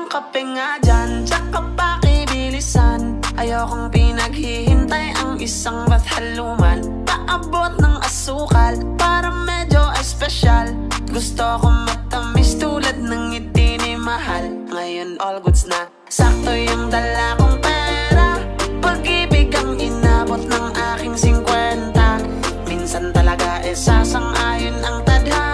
kape nga dyan, tsaka pakibilisan. Ayokong pinaghihintay ang isang bathaluman. Paabot ng asukal para medyo espesyal. Gusto ko matamis tulad ng ngiti ni mahal. Ngayon all goods na, sakto yung dala kong pera. Pag-ibig ang inabot ng aking 50. Minsan talaga sasang-ayon ang tadhana.